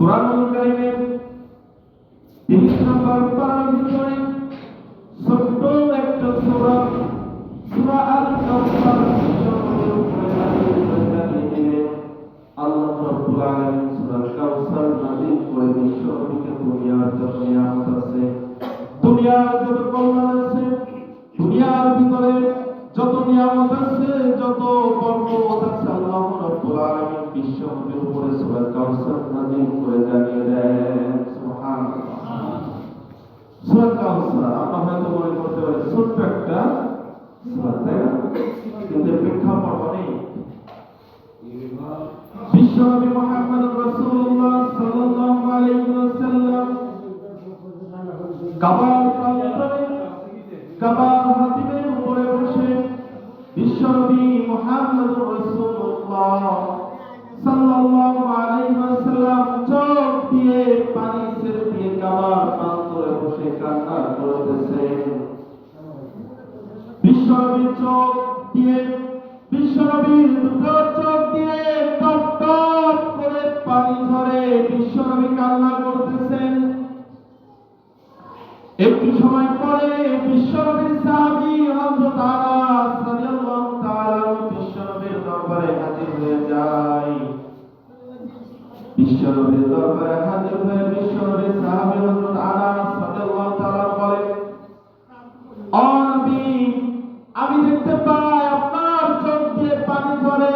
কুরআনুল কারীমের 30 নম্বর পারার ভিতরে ছোট্ট একটা সূরা সূরা আল কাউসার আল্লাহ রাব্বুল আলামিন সূরা কাউসার নাযিল করে বিশ্বকে দুনিয়ার যত নিয়ামত আছে, দুনিয়ার যত কল্যাণ আছে, দুনিয়ার ভিতরে যত নিয়ামত আছে, যত বরকত আছে, আল্লাহ রাব্বুল আলামিন বিশ্বকে উপরে সূরা কাউসার নাযিল করে জানিয়ে দেন। সুবহানাল্লাহ। সূরা কাউসার আমরা হয়তো মনে করতে পারি ছোট্ট একটা সূরা, তাই না? কিন্তু প্রেক্ষাপট অনেক। বিশ্বনবী মুহাম্মদুর রাসূলুল্লাহ সাল্লাল্লাহু আলাইহি ওয়াসাল্লাম কাবার প্রান্তরে কাবার হাতিমের উপরে বসে বিশ্বনবী মুহাম্মদুর রাসূলুল্লাহ সাল্লাল্লাহু আলাইহি ওয়াসাল্লাম চোখ দিয়ে পানি ছেড়ে দিয়ে কাবার প্রান্তরে বসে কান্না করতেছেন। বিশ্বনবীর চোখ দিয়ে, বিশ্বনবীর দুটো চোখ দিয়ে টপ টপ করে পানি ঝরে, বিশ্বনবী কান্না করতেছেন। একটু সময় পরে বিশ্বনবীর সাহাবী হযরত আনাস রাদিয়াল্লাহু তাআলা বিশ্বনবীর দরবারে হাজির হয়ে যায়। বিশ্বনবীর দরবারে হাজির হয়ে বিশ্বনবীর সাহাবী হযরত আনাস রাদিয়াল্লাহু তাআলা বলেন, ও নবী, আমি দেখতে পাই আপনার চোখ দিয়ে পানি ঝরে,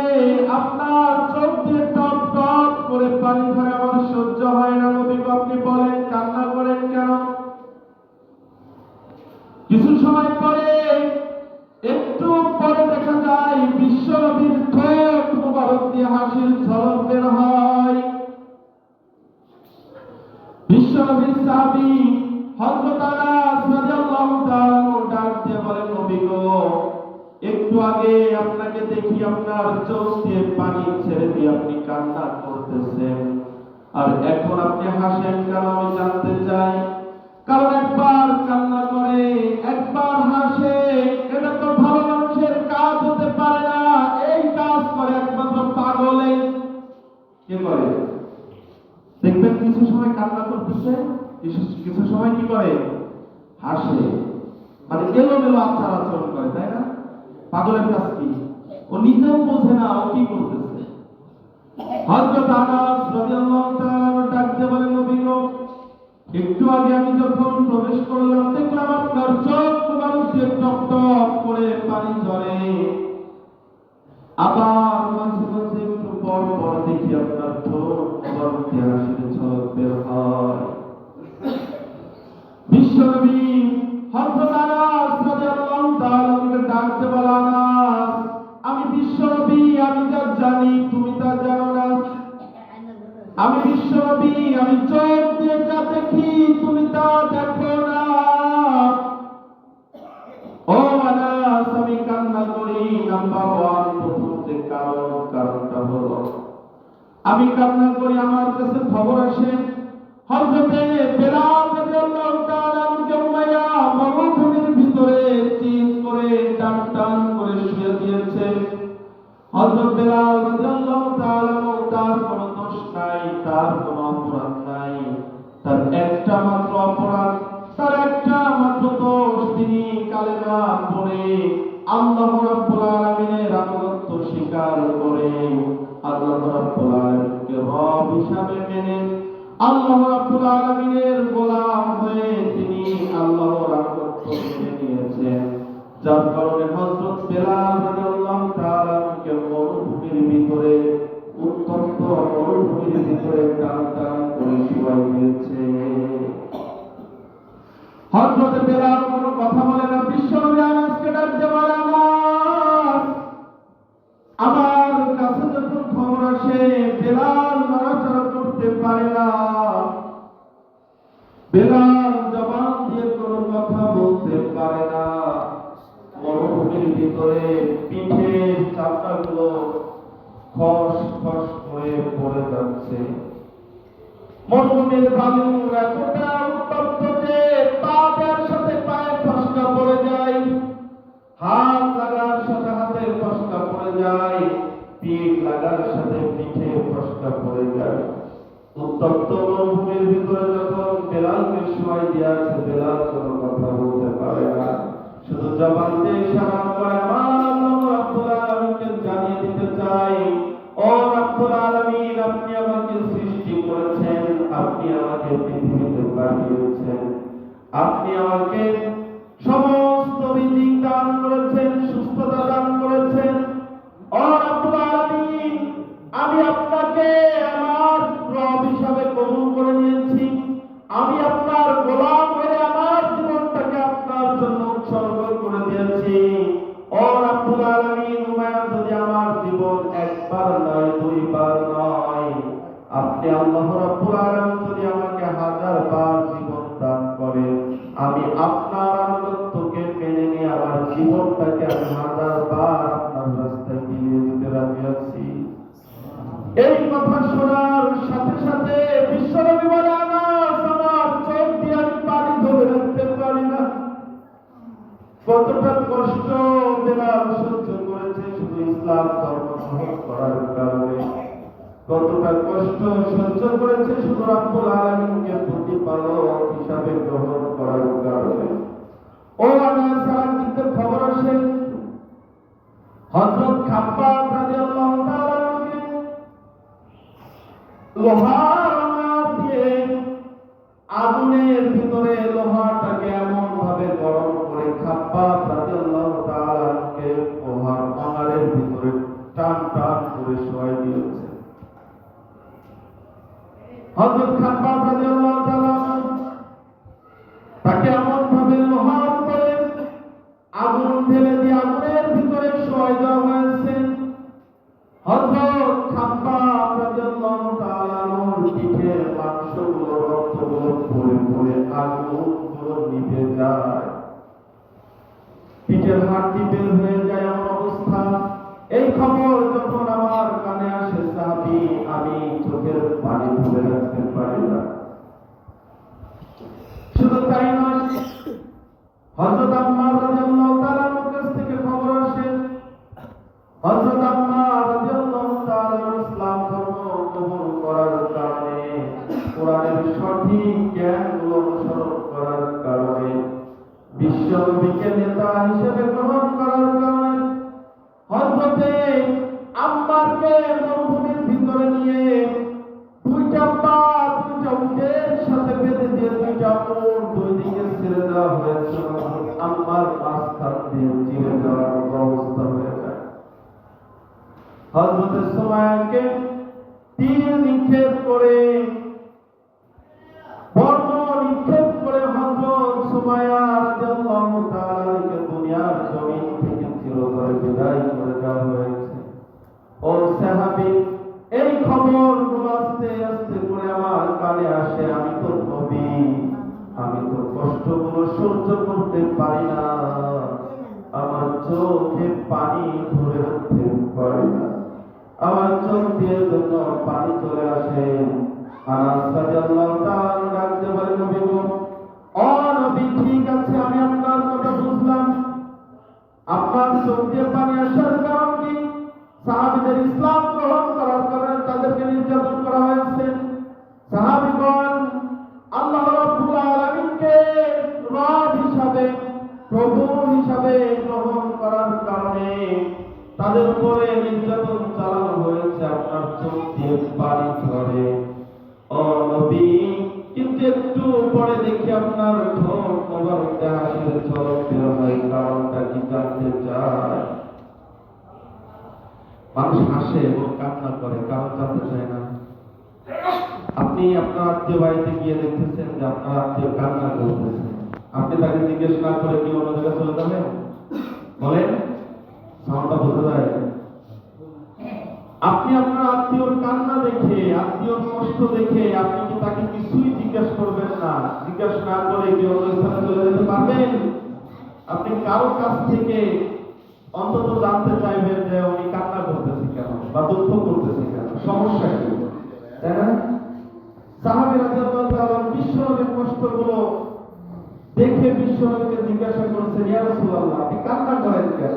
আপনার চোখ দিয়ে টপ টপ করে পানি ঝরে, আমার সহ্য হয় না। নবী আপনি বলেন কান্না করেন কেন? কিছু সময় পরে একটু পরে দেখা যায় বিশ্বনবীর ঠোঁট মুবারক দিয়ে হাসির ঝলক বের হয়। বিশ্বনবীর সাহাবী হযরত আনাস রাদিয়াল্লাহু তাআলা ডাক দিয়ে বলেন, নবী গো, একটু আগে আপনাকে দেখি আপনার চোখ দিয়ে পানি ছেড়ে দিয়ে আপনি কান্না করতেছেন, আর এখন আপনি হাসেন কেন? আমি জানতে চাই। কারণ একবার কান্না করে একবার হাসে, এটা তো ভালো মানুষের কাজ হতে পারে না। এই কাজ করে একমাত্র পাগলে। কে করে? দেখবেন কিছু সময় কান্না করতেছে, কিছু সময় কি করে? হাসে। মানে এলোমেলো আচার আচরণ করে, তাই না? পাগলের কাজ কি? ও নিজেও বোঝে না ও কি করতেছে। হযরত আনাস রাদিয়াল্লাহু তাআলা ডাক দিয়ে বলেন, নবী গো, একটু আগে আমি যখন প্রবেশ করলাম দেখলাম আপনার চোখ মুবারক দিয়ে টপ টপ করে পানি ঝরে, আবার মাঝে মাঝে একটু পর পর দেখি আপনার ঠোঁট মুবারক দিয়ে হাসির ঝলক বের হয়। বিশ্বনবী হযরত আনাস রাদিয়াল্লাহু তাআলা ডাক দিয়ে বলেন, আনাস, আমি বিশ্বনবী, আমি যা জানি তুমি তা জানো না। আমি বিশ্বনবী, আমি চোখ দিয়ে যা দেখি তুমি তা দেখো না। ও আনাস, আমি কান্না করি নাম্বার 1 প্রথম যে কারণটা হলো আমি কান্না করি, আমার কাছে খবর আসে হযরতে বেলাল রাদিয়াল্লাহু তাআলা উমাইয়া মরুভূমির ভিতরে চিৎ করে টান টান করে শুয়ে দিয়েছে। হযরত বেলাল রাদিয়াল্লাহু তাআলা তার কোনো দোষ নাই, তার কোনো অপরাধ নাই, তার একটা মাত্র অপরাধ, তার একটা মাত্র দোষ, তিনি কালেমা পড়ে আল্লাহ রাব্বুল আলামিনের আনুগত্য স্বীকার করে আল্লাহ রাব্বুল আলামিনকে রব হিসাবে মেনে আল্লাহ রাব্বুল আলামিনের গোলাম হয়ে তিনি আল্লাহর আনুগত্য মেনে নিয়েছেন। যার কারণে হযরত বেলাল রাদিয়াল্লাহু তাআলা মরুভূমির ভিতরে, উত্তপ্ত মরুভূমির ভিতরে টান টান করে শুয়ে দিয়েছে। হযরত বেলাল কোনো কথা বলে না। বিশ্বনবী আনাসকে ডাক দিয়ে বলে, আনাস, আমার কাছে যখন খবর আসে বেলাল নড়াচড়া করতে পারে না, বেলাল জবান দিয়ে কোনো কথা বলতে পারে না, মরুভূমির ভিতরে পিঠের চামড়াগুলো খস খস হয়ে পড়ে যাচ্ছে। মরুভূমির বালু এতটা উত্তপ্ত যে পায়ের সাথে পায়ে ফসকা পড়ে যায়, হাত লাগার সাথে হাতের ফসকা পড়ে যায়, পিঠ লাগার সাথে পিঠে ফসকা পড়ে যায়। উত্তপ্ত মরুভূমির ভিতরে যখন বেলালকে শোয়াই দিয়েছে, বেলাল কোনো কথা বলতে পারে না, শুধু জবান দিয়ে ইশারা করে আমার আল্লাহ রাব্বুল আলামিনকে জানিয়ে দিতে চাই, ও রাব্বুল আলামিন, আপনি আমাকে সৃষ্টি করেছেন, আপনি আমাকে পৃথিবীতে পাঠিয়েছেন, আপনি আমাকে সমস্ত রিজিক দান করেছেন, সুস্থতা দান করেছেন। ও রাব্বুল আলামিন, আমি আপনাকে আমার রব হিসাবে কবুল করে নিয়েছি, আমি আপনার গোলাম হয়ে আমার জীবনটাকে আপনার জন্য উৎসর্গ করে দিয়েছি। ও রাব্বুল আলামিন, হুমায়ুন যদি আমার জীবন একবার নয়, দুইবার নয়, আপনি আল্লাহ রাব্বুল আলামিন যদি আমাকে 1000 বার জীবন দান করেন, আমি আপনার আনুগত্যকে মেনে নিয়ে আমার জীবনটাকে আমি 1000 বার আপনার রাস্তায় বিলিয়ে দিতে রাজি আছি। এই কথা শোনার সাথে সাথে বিশ্বনবী বলে, আনাস, আমার চোখ দিয়ে আমি পানি ধরে রাখতে পারি না। কতটা কষ্ট বেলাল সহ্য করেছে শুধু ইসলাম ধর্ম গ্রহণ করার কারণে, কতটা কষ্ট সহ্য করেছে শুধু রাব্বুল আলামিনকে প্রতিপালক হিসাবে গ্রহণ করার কারণে। ও আনাস, সাহাবীতে খবর আসে হযরত খাব্বাব রাদিয়াল্লাহু তাআলা লোহার দিয়ে আগুনের ভিতরে লোহাটাকে এমন ভাবে গরম করে খাব্বাব রাদিয়াল্লাহু তাআলাকে লোহার পাহাড়ের ভিতরে টান টান করে শোয়াই দিয়েছে। হযরত খাব্বাব রাদিয়াল্লাহু তাআলা তাকে এমন ভাবে লোহার উপরে আগুন ঢেলে দিয়ে আগুনের ভিতরে শোয়াই দেওয়া হয়েছে। হযরত খাব্বাব রাদিয়াল্লাহু তাআলা পিঠের মাংসগুলো, রক্তগুলো পড়ে পড়ে আগুনগুলো নিভে যায়, পিঠের হাড়টি বের হয়ে যায়, এমন অবস্থা। এই খবর যখন আমার কানে আসে সাহাবী, আমি চোখের পানি ধরে রাখতে পারি না। শুধু তাই নয়, হযরত আম্মার রাদিয়াল্লাহু তাআলার কাছ থেকে খবর আসে হযরত আম্মার রাদিয়াল্লাহু তাআলা ইসলাম ধর্ম কবুল করার কারণে, কোরআনের সঠিক জ্ঞানগুলো অনুসরণ করার কারণে, বিশ্বনবীকে নেতা হিসেবে গ্রহণ করার কারণে হযরতে আম্মারকে মরুভূমির ভিতরে নিয়ে দুইটা পা দুইটা উটের সাথে বেঁধে দিয়ে দুইটা উট দুই দিকে ছেড়ে দেওয়া হয়েছে। আম্মার মাঝখান দিয়ে চিরে দেওয়ার অবস্থা হয়ে যায়। হযরত সুমাইয়াকে তীর নিক্ষেপ করে, বর্ম নিক্ষেপ করে হযরত সুমাইয়া রাদিয়াল্লাহু তাআলাকে দুনিয়ার জমিন থেকে চিরতরে বিদায় করে দেওয়া হয়েছে। ও সাহাবী, এই খবরগুলো আস্তে আস্তে করে আমার কানে আসে। আমি তো নবী, আমি তো কষ্টগুলো সহ্য করতে পারি না, আমার চোখে পানি ধরে রাখতে পারি না, আমার চোখ দিয়ে জন্য পানি চলে আসে। আনাস রাদিয়াল্লাহু তাআলা ডাকতে বলে, নবী গো, ও নবী, ঠিক আছে, আমি আপনার কথা বুঝলাম, আপনার চোখ দিয়ে পানি আসার কারণ কি? সাহাবীদের ইসলাম গ্রহণ করার কারণে তাদেরকে নির্যাতন করা হয়েছে। সাহাবীগণ আল্লাহ রাব্বুল আলামিনকে রব হিসাবে, প্রভু হিসাবে গ্রহণ করার কারণে তাদের উপরে নির্যাতন চালানো হয়েছে, আপনার চোখ দিয়ে পানি ঝরে। ও নবী, কিন্তু একটু পরে দেখি আপনার ঠোঁট মোবারকে হাসির ঝলক বের হয়, কারণটা কি জানতে চায়? মানুষ হাসে এবং কান্না করে, কারণ জানতে চায় না। আপনি আপনার আত্মীয় বাড়িতে গিয়ে দেখতেছেন যে আপনার আত্মীয় কান্না করতেছে, আপনি তাকে জিজ্ঞেস না করে কি অন্য জায়গায় চলে যাবেন? বলেন, সাউন্ডটা বোঝা যায়? আপনি আপনার আত্মীয়র কান্না দেখে, আত্মীয়র কষ্ট দেখে আপনি কি তাকে কিছুই জিজ্ঞেস করবেন না? জিজ্ঞেস না করে কি অন্য স্থানে চলে যেতে পারবেন? আপনি কারোর কাছ থেকে অন্তত জানতে চাইবেন যে উনি কান্না করতেছে কেন বা দুঃখ করতেছে কেন, সমস্যা কি, তাই না? সাহাবী রাদিয়াল্লাহু তাআলা বিশ্বনবীর কষ্টগুলো দেখে বিশ্বনবীকে জিজ্ঞাসা করেছেন, ইয়া রাসূলুল্লাহ, আপনি কান্না করেন কেন?